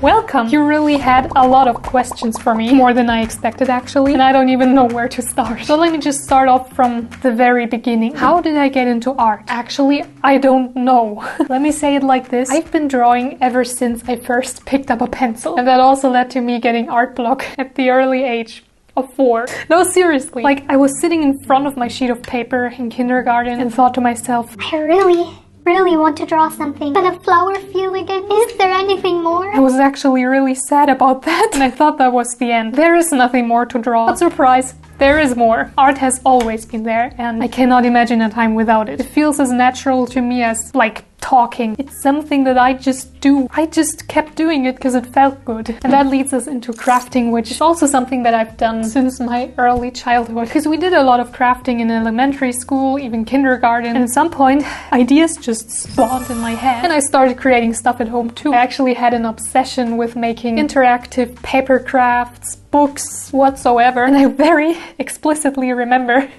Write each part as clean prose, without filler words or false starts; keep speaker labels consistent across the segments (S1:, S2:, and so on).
S1: Welcome! You really had a lot of questions for me, more than I expected actually, and I don't even know where to start. So let me just start off from the very beginning. How did I get into art? Actually, I don't know. Let me say it like this. I've been drawing ever since I first picked up a pencil, and that also led to me getting art block at the early age of 4. No, seriously. Like, I was sitting in front of my sheet of paper in kindergarten and thought to myself,
S2: I really want to draw something, but a flower feel again. Is there anything more?
S1: I was actually really sad about that, and I thought that was the end. There is nothing more to draw. But surprise, there is more. Art has always been there, and I cannot imagine a time without it. It feels as natural to me as, like, talking. It's something that I just do. I just kept doing it because it felt good. And that leads us into crafting, which is also something that I've done since my early childhood. Because we did a lot of crafting in elementary school, even kindergarten. And at some point, ideas just spawned in my head. And I started creating stuff at home too. I actually had an obsession with making interactive paper crafts, books, whatsoever. And I very explicitly remember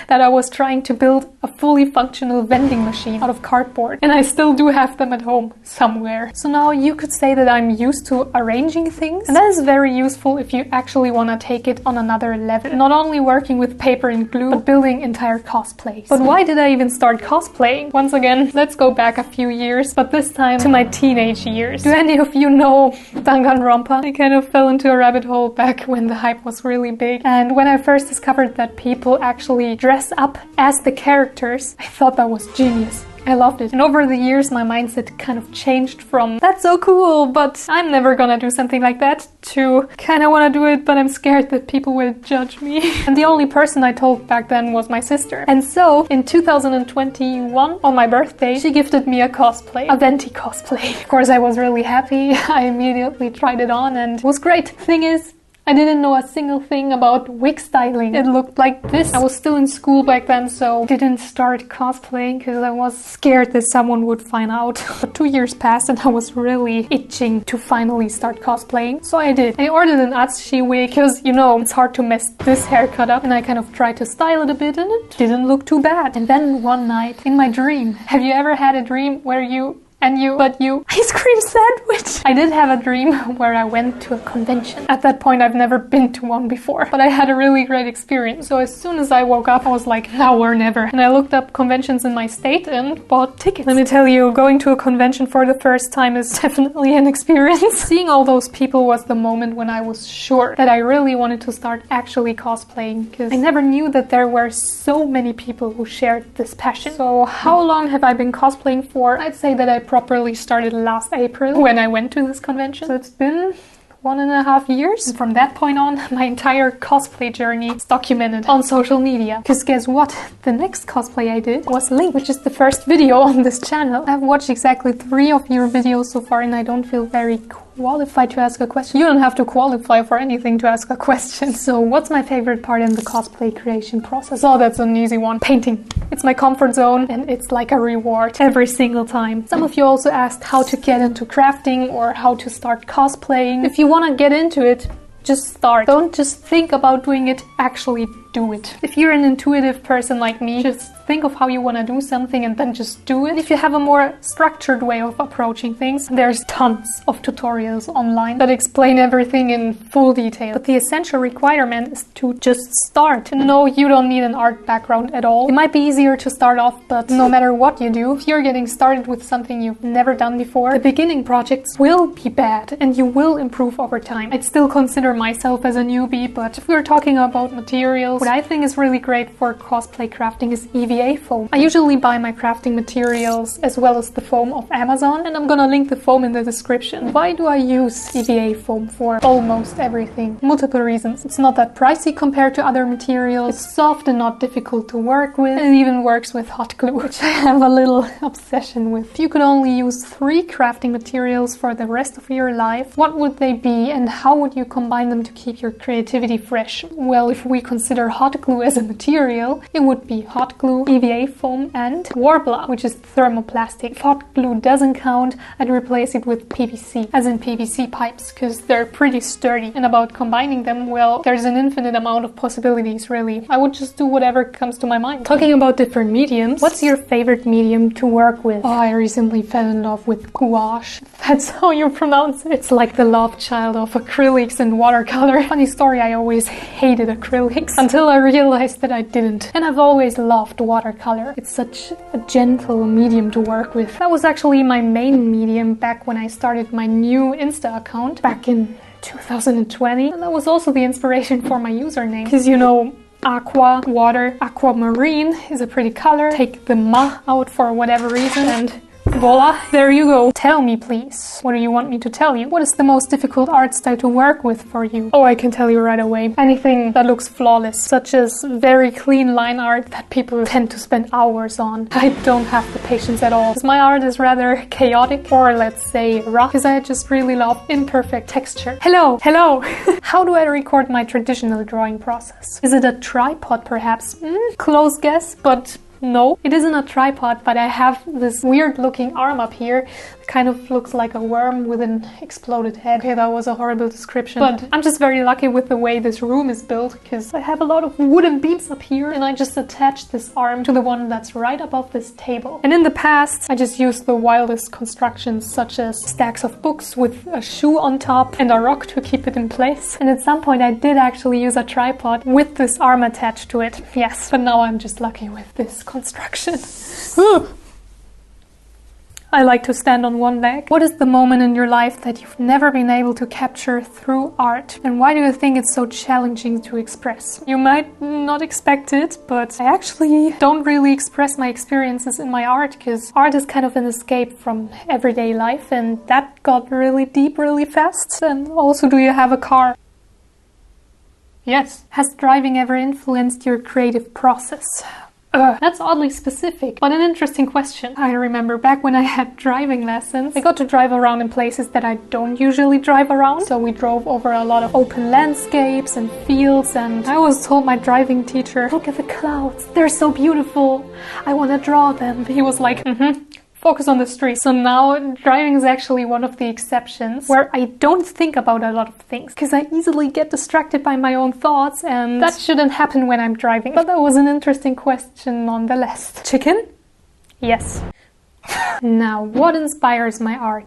S1: that I was trying to build a fully functional vending machine out of cardboard. And I still do have them at home somewhere. So now you could say that I'm used to arranging things. And that is very useful if you actually want to take it on another level. Not only working with paper and glue, but building entire cosplays. But why did I even start cosplaying? Once again, let's go back a few years, but this time to my teenage years. Do any of you know Danganronpa? I kind of fell into a rabbit hole back when the hype was really big. And when I first discovered that people actually dress up as the characters, I thought that was genius. I loved it. And over the years, my mindset kind of changed from, that's so cool, but I'm never gonna do something like that, to kind of want to do it, but I'm scared that people will judge me. And the only person I told back then was my sister. And so, in 2021, on my birthday, she gifted me a cosplay, a venti cosplay. Of course, I was really happy. I immediately tried it on and it was great. Thing is, I didn't know a single thing about wig styling. It looked like this. I was still in school back then, so didn't start cosplaying because I was scared that someone would find out. But 2 years passed and I was really itching to finally start cosplaying. So I did. I ordered an Atsushi wig because, you know, it's hard to mess this haircut up. And I kind of tried to style it a bit and it didn't look too bad. And then one night in my dream, have you ever had a dream where you ice cream sandwich? I did have a dream where I went to a convention. At that point, I've never been to one before, but I had a really great experience. So as soon as I woke up, I was like, now or never. And I looked up conventions in my state and bought tickets. Let me tell you, going to a convention for the first time is definitely an experience. Seeing all those people was the moment when I was sure that I really wanted to start actually cosplaying, because I never knew that there were so many people who shared this passion. So how long have I been cosplaying for? I'd say that I properly started last April when I went to this convention. So it's been 1.5 years. And from that point on, my entire cosplay journey is documented on social media. Because guess what? The next cosplay I did was Link, which is the first video on this channel. I've watched exactly 3 of your videos so far and I don't feel very qualified to ask a question. You don't have to qualify for anything to ask a question. So what's my favorite part in the cosplay creation process? Oh, that's an easy one. Painting. It's my comfort zone and it's like a reward every single time. Some of you also asked how to get into crafting or how to start cosplaying. If you want to get into it, just start. Don't just think about doing it, actually do it. If you're an intuitive person like me, just think of how you want to do something and then just do it. If you have a more structured way of approaching things, there's tons of tutorials online that explain everything in full detail. But the essential requirement is to just start. And no, you don't need an art background at all. It might be easier to start off, but no matter what you do, if you're getting started with something you've never done before, the beginning projects will be bad and you will improve over time. I'd still consider myself as a newbie, but if we're talking about materials, what I think is really great for cosplay crafting is EVA foam. I usually buy my crafting materials as well as the foam off Amazon, and I'm gonna link the foam in the description. Why do I use EVA foam for almost everything? Multiple reasons. It's not that pricey compared to other materials. It's soft and not difficult to work with. It even works with hot glue, which I have a little obsession with. If you could only use 3 crafting materials for the rest of your life, what would they be and how would you combine them to keep your creativity fresh? Well, if we consider hot glue as a material, it would be hot glue, EVA foam, and Warbler, which is thermoplastic. If hot glue doesn't count, I'd replace it with PVC, as in PVC pipes, because they're pretty sturdy. And about combining them, well, there's an infinite amount of possibilities, really. I would just do whatever comes to my mind. Talking about different mediums, what's your favorite medium to work with? Oh, I recently fell in love with gouache. That's how you pronounce it. It's like the love child of acrylics and watercolor. Funny story, I always hated acrylics until I realized that I didn't. And I've always loved watercolor. It's such a gentle medium to work with. That was actually my main medium back when I started my new Insta account back in 2020. And that was also the inspiration for my username. Because you know, aqua, water, aquamarine is a pretty color. Take the ma out for whatever reason and voila, there you go. Tell me, please. What do you want me to tell you? What is the most difficult art style to work with for you? Oh, I can tell you right away. Anything that looks flawless, such as very clean line art that people tend to spend hours on. I don't have the patience at all. Because my art is rather chaotic, or let's say rough, because I just really love imperfect texture. Hello, hello. How do I record my traditional drawing process? Is it a tripod, perhaps? Close guess, but no, it isn't a tripod, but I have this weird looking arm up here. It kind of looks like a worm with an exploded head. Okay, that was a horrible description. But I'm just very lucky with the way this room is built, because I have a lot of wooden beams up here and I just attached this arm to the one that's right above this table. And in the past, I just used the wildest constructions, such as stacks of books with a shoe on top and a rock to keep it in place. And at some point I did actually use a tripod with this arm attached to it. Yes, but now I'm just lucky with this construction. I like to stand on one leg. What is the moment in your life that you've never been able to capture through art? And why do you think it's so challenging to express? You might not expect it, but I actually don't really express my experiences in my art, because art is kind of an escape from everyday life, and that got really deep really fast. And also, do you have a car? Yes. Has driving ever influenced your creative process? That's oddly specific, but an interesting question. I remember back when I had driving lessons, I got to drive around in places that I don't usually drive around. So we drove over a lot of open landscapes and fields, and I always told my driving teacher, look at the clouds, they're so beautiful, I want to draw them. He was like, focus on the street. So now driving is actually one of the exceptions where I don't think about a lot of things, because I easily get distracted by my own thoughts, and that shouldn't happen when I'm driving. But that was an interesting question nonetheless. Chicken? Yes. Now, what inspires my art?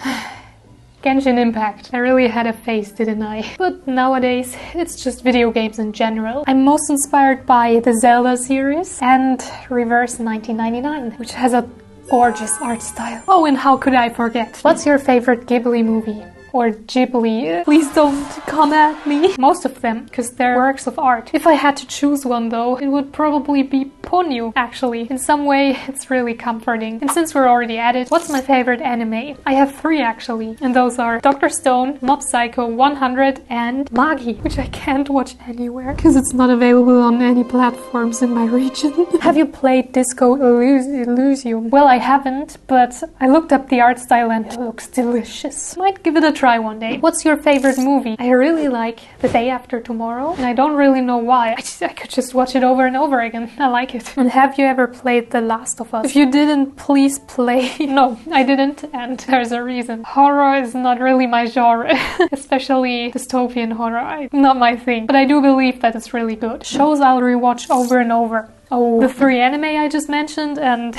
S1: Genshin Impact. I really had a phase, didn't I? But nowadays, it's just video games in general. I'm most inspired by the Zelda series and Reverse 1999, which has a gorgeous art style. Oh, and how could I forget? What's your favorite Ghibli movie? Or Ghibli? Please don't come at me. Most of them, because they're works of art. If I had to choose one though, it would probably be Ponyo, actually. In some way, it's really comforting. And since we're already at it, what's my favorite anime? I have 3 actually, and those are Dr. Stone, Mob Psycho 100, and Magi, which I can't watch anywhere, because it's not available on any platforms in my region. Have you played Disco Elysium? Well, I haven't, but I looked up the art style and it looks delicious. Might give it a try one day. What's your favorite movie? I really like The Day After Tomorrow, and I don't really know why. I could just watch it over and over again. I like it. And have you ever played The Last of Us? If you didn't, please play. No, I didn't, and there's a reason. Horror is not really my genre, especially dystopian horror. Not my thing, but I do believe that it's really good. Shows I'll rewatch over and over. Oh, the 3 anime I just mentioned, and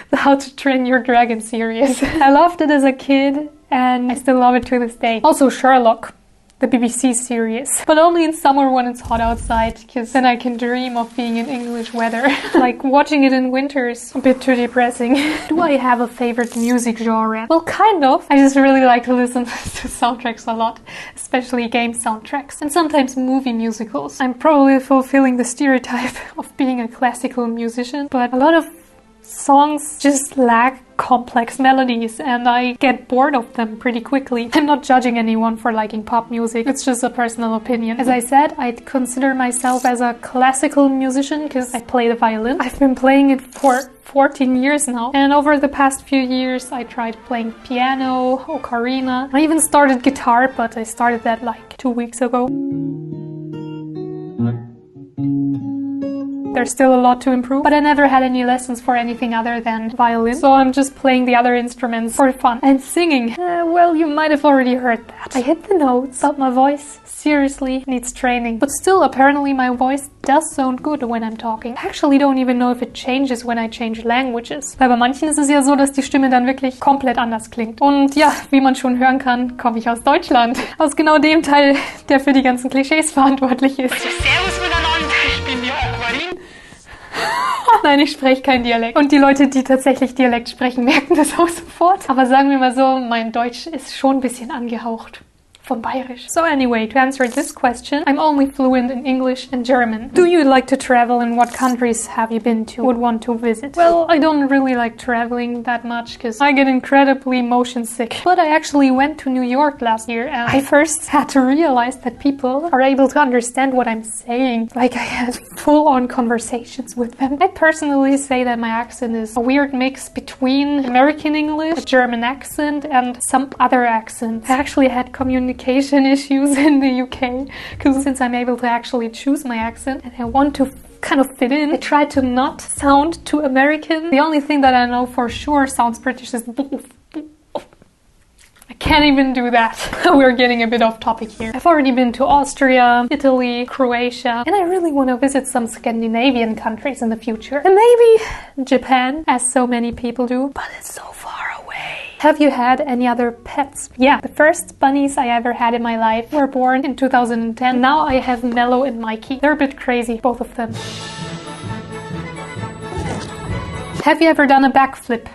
S1: the How to Train Your Dragon series. I loved it as a kid, and I still love it to this day. Also Sherlock, the BBC series, but only in summer when it's hot outside, because then I can dream of being in English weather. Like watching it in winter is a bit too depressing. Do I have a favorite music genre? Well, kind of. I just really like to listen to soundtracks a lot, especially game soundtracks, and sometimes movie musicals. I'm probably fulfilling the stereotype of being a classical musician, but a lot of songs just lack complex melodies, and I get bored of them pretty quickly. I'm not judging anyone for liking pop music, it's just a personal opinion. As I said, I'd consider myself as a classical musician because I play the violin. I've been playing it for 14 years now, and over the past few years I tried playing piano, ocarina. I even started guitar, but I started that like 2 weeks ago. There's still a lot to improve, but I never had any lessons for anything other than violin, so I'm just playing the other instruments for fun. And singing, well, you might have already heard that. I hit the notes, but my voice seriously needs training. But still, apparently my voice does sound good when I'm talking. I actually don't even know if it changes when I change languages. Weil bei manchen ist es ja so, dass die Stimme dann wirklich komplett anders klingt. Und ja, wie man schon hören kann, komme ich aus Deutschland. Aus genau dem Teil, der für die ganzen Klischees verantwortlich ist.
S3: Servus miteinander, ich bin die Aquarine.
S1: Nein, ich spreche kein Dialekt. Und die Leute, die tatsächlich Dialekt sprechen, merken das auch sofort. Aber sagen wir mal so, mein Deutsch ist schon ein bisschen angehaucht vom Bayerisch. So anyway, to answer this question, I'm only fluent in English and German. Do you like to travel, and what countries have you been to, would want to visit? Well, I don't really like traveling that much because I get incredibly motion sick. But I actually went to New York last year, and I first had to realize that people are able to understand what I'm saying. Like, I had full-on conversations with them. I personally say that my accent is a weird mix between American English, a German accent, and some other accents. I actually had communication issues in the UK because since I'm able to actually choose my accent and I want to kind of fit in, I try to not sound too American. The only thing that I know for sure sounds British is I can't even do that. We're getting a bit off topic here. I've already been to Austria, Italy, Croatia, and I really want to visit some Scandinavian countries in the future. And maybe Japan, as so many people do, but it's so far away. Have you had any other pets? Yeah, the first bunnies I ever had in my life were born in 2010. Now I have Mello and Mikey. They're a bit crazy, both of them. Have you ever done a backflip?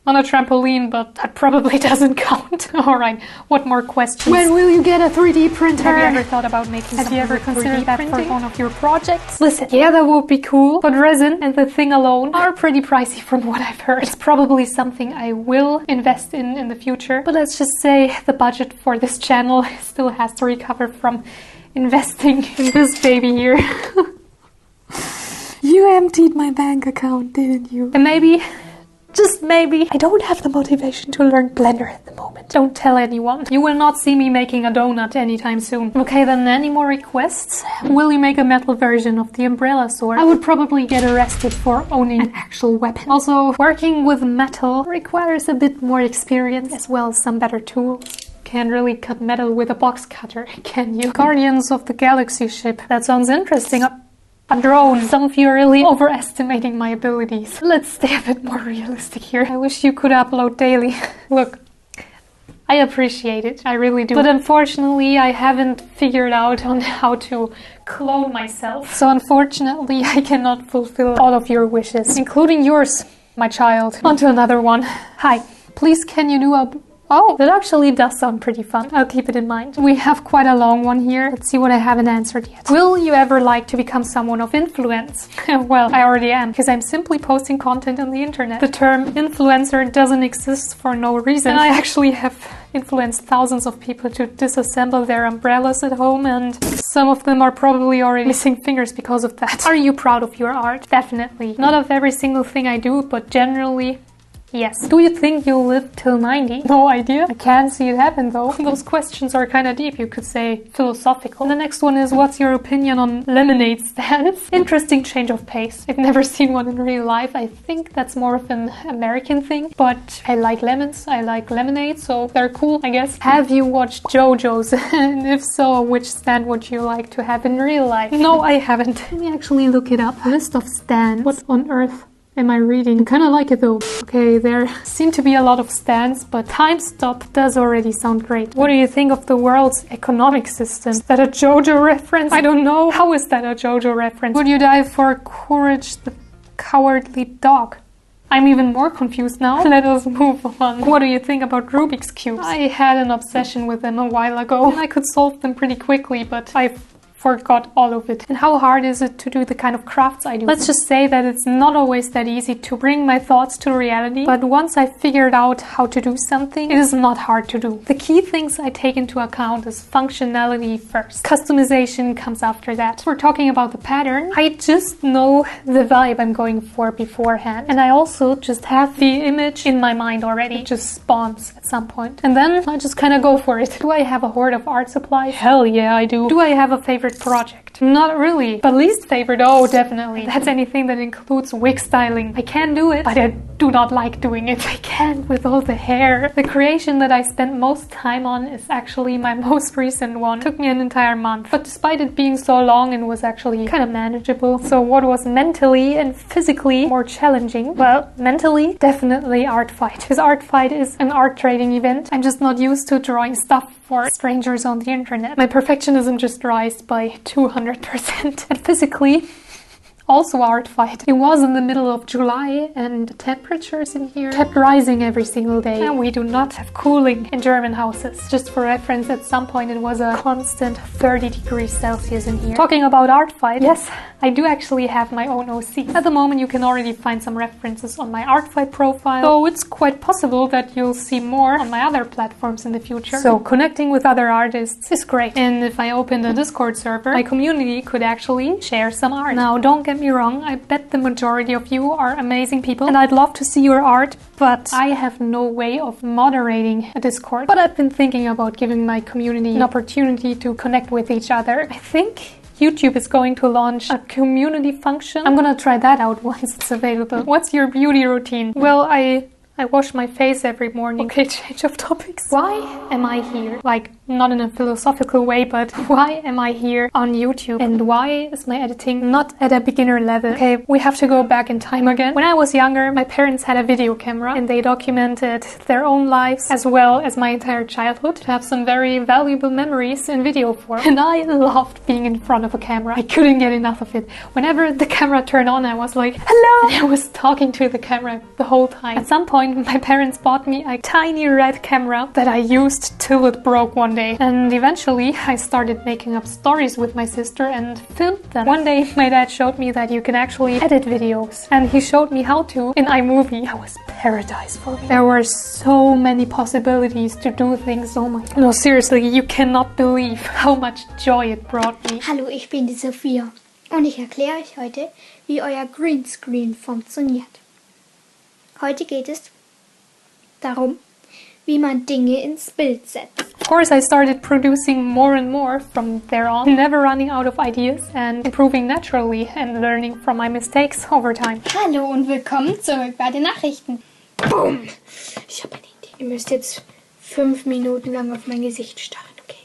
S1: On a trampoline, but that probably doesn't count. Alright, what more questions? When will you get a 3D printer? Have you ever thought about making Have you ever considered that for one of your projects? Listen, yeah, that would be cool, but resin and the thing alone are pretty pricey from what I've heard. It's probably something I will invest in the future, but let's just say the budget for this channel still has to recover from investing in this baby here. You emptied my bank account, didn't you? And maybe, just maybe, I don't have the motivation to learn Blender at the moment. Don't tell anyone. You will not see me making a donut anytime soon. Okay, then any more requests? Will you make a metal version of the umbrella sword? I would probably get arrested for owning an actual weapon. Also, working with metal requires a bit more experience as well as some better tools. Can't really cut metal with a box cutter, can you? Guardians of the Galaxy ship. That sounds interesting. A drone. Some of you are really overestimating my abilities. Let's stay a bit more realistic here. I wish you could upload daily. Look, I appreciate it. I really do. But unfortunately, I haven't figured out on how to clone myself. So unfortunately, I cannot fulfill all of your wishes, including yours, my child. On to another one. Hi, please can you do a... Oh, that actually does sound pretty fun. I'll keep it in mind. We have quite a long one here. Let's see what I haven't answered yet. Will you ever like to become someone of influence? Well, I already am, because I'm simply posting content on the internet. The term influencer doesn't exist for no reason. And I actually have influenced thousands of people to disassemble their umbrellas at home, and some of them are probably already missing fingers because of that. Are you proud of your art? Definitely. Not of every single thing I do, but generally... yes. Do you think you'll live till 90? No idea. I can't see it happen though. Those questions are kind of deep, you could say philosophical. The next one is, what's your opinion on lemonade stands? Interesting change of pace. I've never seen one in real life. I think that's more of an American thing, but I like lemons, I like lemonade, so they're cool, I guess. Have you watched JoJo's? And if so, which stand would you like to have in real life? No, I haven't. Let me actually look it up. List of stands. What on earth am I reading? I kind of like it though. Okay, there seem to be a lot of stands, but Time Stop does already sound great. What do you think of the world's economic system? Is that a JoJo reference? I don't know. How is that a JoJo reference? Would you die for Courage the Cowardly Dog? I'm even more confused now. Let us move on. What do you think about Rubik's Cubes? I had an obsession with them a while ago, and I could solve them pretty quickly, but I forgot all of it. And how hard is it to do the kind of crafts I do? Let's just say that it's not always that easy to bring my thoughts to reality, but once I figured out how to do something, it is not hard to do. The key things I take into account is functionality first. Customization comes after that. We're talking about the pattern. I just know the vibe I'm going for beforehand, and I also just have the image in my mind already. It just spawns at some point. And then I just kind of go for it. Do I have a hoard of art supplies? Hell yeah, I do. Do I have a favorite favorite project? Not really. But least favorite? Oh, definitely. That's anything that includes wig styling. I can do it, but I do not like doing it. I can't with all the hair. The creation that I spent most time on is actually my most recent one. It took me an entire month. But despite it being so long, it was actually kind of manageable. So what was mentally and physically more challenging? Well, mentally, definitely art fight. Because art fight is an art trading event. I'm just not used to drawing stuff for strangers on the internet. My perfectionism just rised by 200%. And physically, also art fight. It was in the middle of July and the temperatures in here kept rising every single day. And we do not have cooling in German houses. Just for reference, at some point it was a constant 30 degrees Celsius in here. Talking about art fight, yes, I do actually have my own OC. At the moment you can already find some references on my art fight profile, so it's quite possible that you'll see more on my other platforms in the future. So connecting with other artists is great. And if I opened a Discord server, my community could actually share some art. Now don't get me wrong, I bet the majority of you are amazing people and I'd love to see your art, but I have no way of moderating a Discord. But I've been thinking about giving my community an opportunity to connect with each other. I think YouTube is going to launch a community function. I'm gonna try that out once it's available. What's your beauty routine? Well, I wash my face every morning. Okay, change of topics. Why am I here? Like, not in a philosophical way, but why am I here on YouTube? And why is my editing not at a beginner level? Okay, we have to go back in time again. When I was younger, my parents had a video camera and they documented their own lives as well as my entire childhood to have some very valuable memories in video form. And I loved being in front of a camera. I couldn't get enough of it. Whenever the camera turned on, I was like, hello! And I was talking to the camera the whole time. At some point, my parents bought me a tiny red camera that I used till it broke one day. And eventually I started making up stories with my sister and filmed them. One day my dad showed me that you can actually edit videos, and he showed me how to in iMovie. That was paradise for me. There were so many possibilities to do things. Oh my god. No, seriously, you cannot believe how much joy it brought me.
S4: Hallo, ich bin die Sophia und ich erkläre euch heute, wie euer Greenscreen funktioniert. Heute geht es darum, wie man Dinge ins Bild setzt.
S1: Of course, I started producing more and more from there on, never running out of ideas and improving naturally and learning from my mistakes over time.
S4: Hallo und willkommen zurück bei den Nachrichten. Boom! Ich habe eine Idee. Ihr müsst jetzt 5 Minuten lang auf mein Gesicht starren, okay?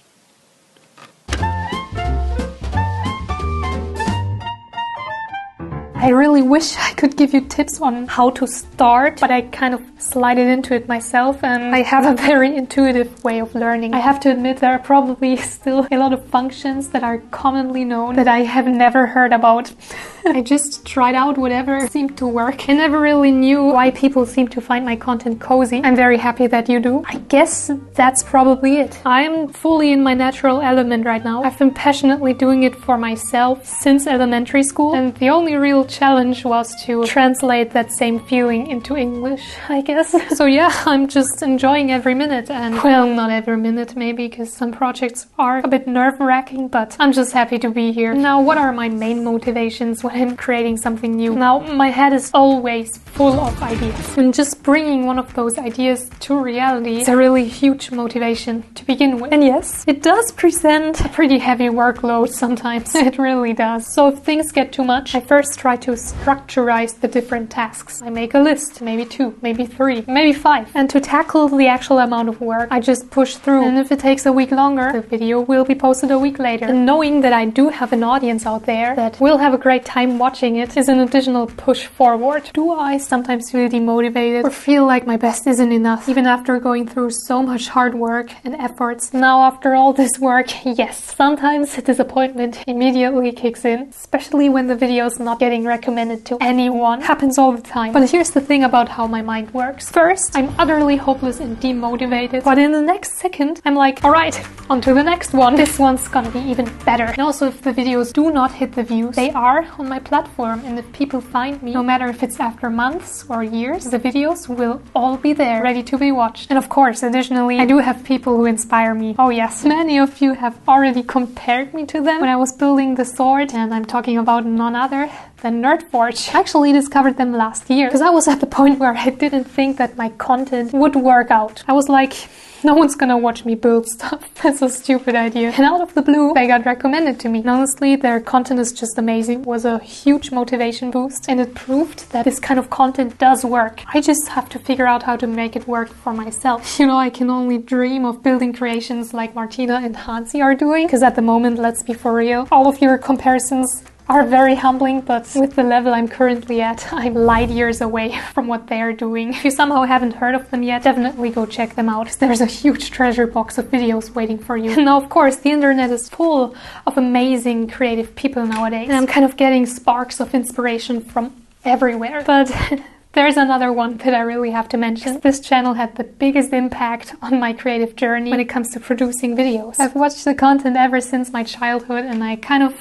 S1: I really wish I could give you tips on how to start, but I kind of slided into it myself and I have a very intuitive way of learning. I have to admit there are probably still a lot of functions that are commonly known that I have never heard about. I just tried out whatever seemed to work. I never really knew why people seem to find my content cozy. I'm very happy that you do. I guess that's probably it. I'm fully in my natural element right now. I've been passionately doing it for myself since elementary school, and the only real challenge was to translate that same feeling into English, I guess. So yeah, I'm just enjoying every minute, and well, not every minute maybe, because some projects are a bit nerve-wracking, but I'm just happy to be here. Now, what are my main motivations when I'm creating something new? Now, my head is always full of ideas, and just bringing one of those ideas to reality is a really huge motivation to begin with. And yes, it does present a pretty heavy workload sometimes. It really does. So if things get too much, I first try to structurize the different tasks. I make a list, maybe 2, maybe 3, maybe 5. And to tackle the actual amount of work, I just push through. And if it takes a week longer, the video will be posted a week later. And knowing that I do have an audience out there that will have a great time watching it is an additional push forward. Do I sometimes feel demotivated or feel like my best isn't enough, even after going through so much hard work and efforts? Now, after all this work, yes, sometimes disappointment immediately kicks in, especially when the video's not getting recommended to anyone. Happens all the time. But here's the thing about how my mind works. First, I'm utterly hopeless and demotivated, but in the next second, I'm like, alright, on to the next one. This one's gonna be even better. And also, if the videos do not hit the views, they are on my platform, and if people find me, no matter if it's after months or years, the videos will all be there, ready to be watched. And of course, additionally, I do have people who inspire me. Oh yes, many of you have already compared me to them when I was building the sword, and I'm talking about none other than Nerdforge. I actually discovered them last year because I was at the point where I didn't think that my content would work out. I was like, No one's gonna watch me build stuff. That's a stupid idea. And out of the blue, they got recommended to me. And honestly, their content is just amazing. It was a huge motivation boost, and it proved that this kind of content does work. I just have to figure out how to make it work for myself. You know, I can only dream of building creations like Martina and Hansi are doing, because at the moment, let's be for real, all of your comparisons are very humbling, but with the level I'm currently at, I'm light years away from what they are doing. If you somehow haven't heard of them yet, definitely go check them out. There's a huge treasure box of videos waiting for you. Now, of course, the internet is full of amazing creative people nowadays, and I'm kind of getting sparks of inspiration from everywhere. But there's another one that I really have to mention. This channel had the biggest impact on my creative journey when it comes to producing videos. I've watched the content ever since my childhood, and I kind of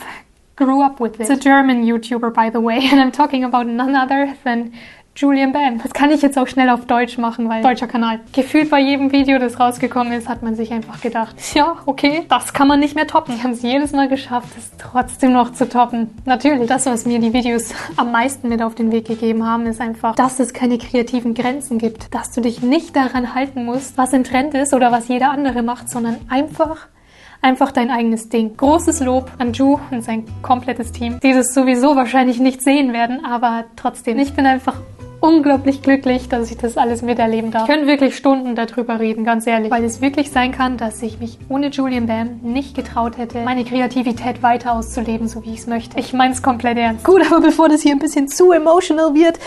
S1: grew up with it. It's a German YouTuber, by the way, and I'm talking about none other than Julian Bam. Das kann ich jetzt auch schnell auf Deutsch machen, weil deutscher Kanal. Gefühlt bei jedem Video, das rausgekommen ist, hat man sich einfach gedacht, ja, okay, das kann man nicht mehr toppen. Die haben es jedes Mal geschafft, es trotzdem noch zu toppen. Natürlich, das, was mir die Videos am meisten mit auf den Weg gegeben haben, ist einfach, dass es keine kreativen Grenzen gibt. Dass du dich nicht daran halten musst, was im Trend ist oder was jeder andere macht, sondern einfach dein eigenes Ding. Großes Lob an Ju und sein komplettes Team, die das sowieso wahrscheinlich nicht sehen werden, aber trotzdem. Ich bin einfach unglaublich glücklich, dass ich das alles miterleben darf. Ich könnte wirklich Stunden darüber reden, ganz ehrlich. Weil es wirklich sein kann, dass ich mich ohne Julian Bam nicht getraut hätte, meine Kreativität weiter auszuleben, so wie ich es möchte. Ich meine es komplett ernst. Gut, aber bevor das hier ein bisschen zu emotional wird,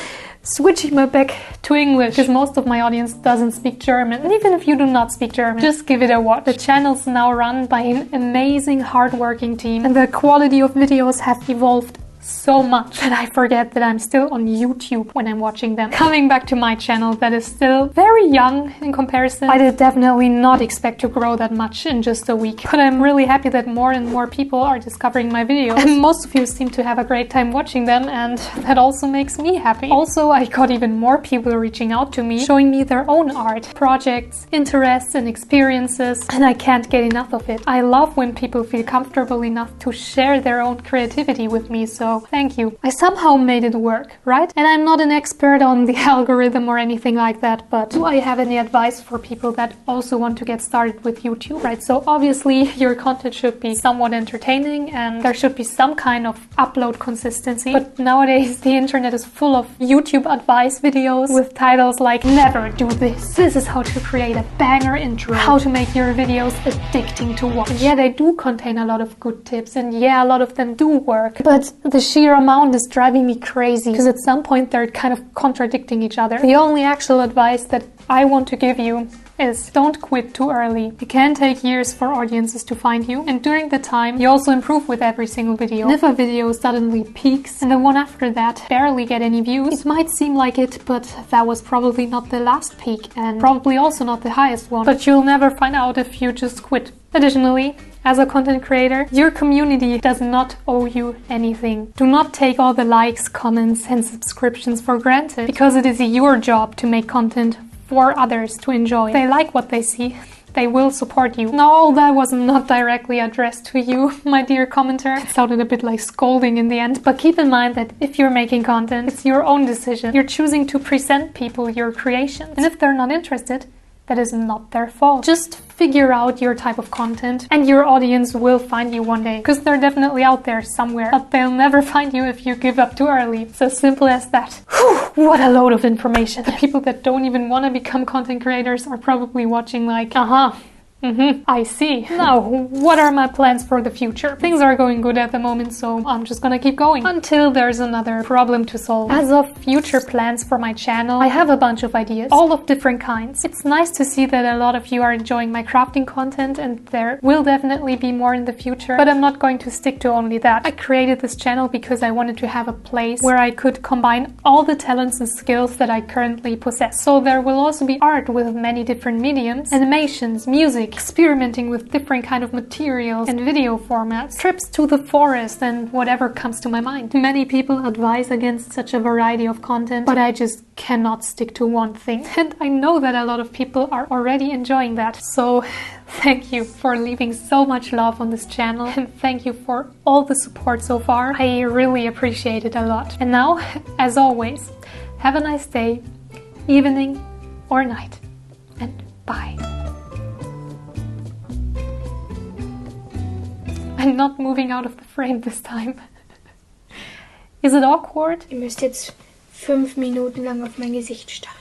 S1: switching my back to English, because most of my audience doesn't speak German. And even if you do not speak German, just give it a watch. The channel's now run by an amazing, hardworking team, and the quality of videos have evolved so much that I forget that I'm still on YouTube when I'm watching them. Coming back to my channel, that is still very young in comparison. I did definitely not expect to grow that much in just a week. But I'm really happy that more and more people are discovering my videos. And most of you seem to have a great time watching them, and that also makes me happy. Also, I got even more people reaching out to me, showing me their own art, projects, interests, and experiences, and I can't get enough of it. I love when people feel comfortable enough to share their own creativity with me, so thank you. I somehow made it work, right? And I'm not an expert on the algorithm or anything like that, but do I have any advice for people that also want to get started with YouTube, right? So obviously your content should be somewhat entertaining and there should be some kind of upload consistency. But nowadays the internet is full of YouTube advice videos with titles like never do this. This is how to create a banger intro. How to make your videos addicting to watch. And yeah, they do contain a lot of good tips, and yeah, a lot of them do work. But the sheer amount is driving me crazy, because at some point they're kind of contradicting each other. The only actual advice that I want to give you is don't quit too early. It can take years for audiences to find you, and during the time you also improve with every single video. And if a video suddenly peaks and the one after that barely get any views, it might seem like it, but that was probably not the last peak and probably also not the highest one. But you'll never find out if you just quit. Additionally, as a content creator, your community does not owe you anything. Do not take all the likes, comments, and subscriptions for granted, because it is your job to make content for others to enjoy. If they like what they see, they will support you. Now, that was not directly addressed to you, my dear commenter. It sounded a bit like scolding in the end, but keep in mind that if you're making content, it's your own decision. You're choosing to present people your creations, and if they're not interested, that is not their fault. Just figure out your type of content and your audience will find you one day, because they're definitely out there somewhere, but they'll never find you if you give up too early. It's as simple as that. Whew, what a load of information. The people that don't even want to become content creators are probably watching like, I see. Now, what are my plans for the future? Things are going good at the moment, so I'm just gonna keep going until there's another problem to solve. As of future plans for my channel, I have a bunch of ideas, all of different kinds. It's nice to see that a lot of you are enjoying my crafting content, and there will definitely be more in the future, but I'm not going to stick to only that. I created this channel because I wanted to have a place where I could combine all the talents and skills that I currently possess. So there will also be art with many different mediums, animations, music, experimenting with different kind of materials and video formats, trips to the forest, and whatever comes to my mind. Many people advise against such a variety of content, but I just cannot stick to one thing. And I know that a lot of people are already enjoying that. So thank you for leaving so much love on this channel, and thank you for all the support so far. I really appreciate it a lot. And now, as always, have a nice day, evening, or night, and bye. I'm not moving out of the frame this time. Is it awkward?
S4: Ihr müsst jetzt 5 Minuten lang auf mein Gesicht starren.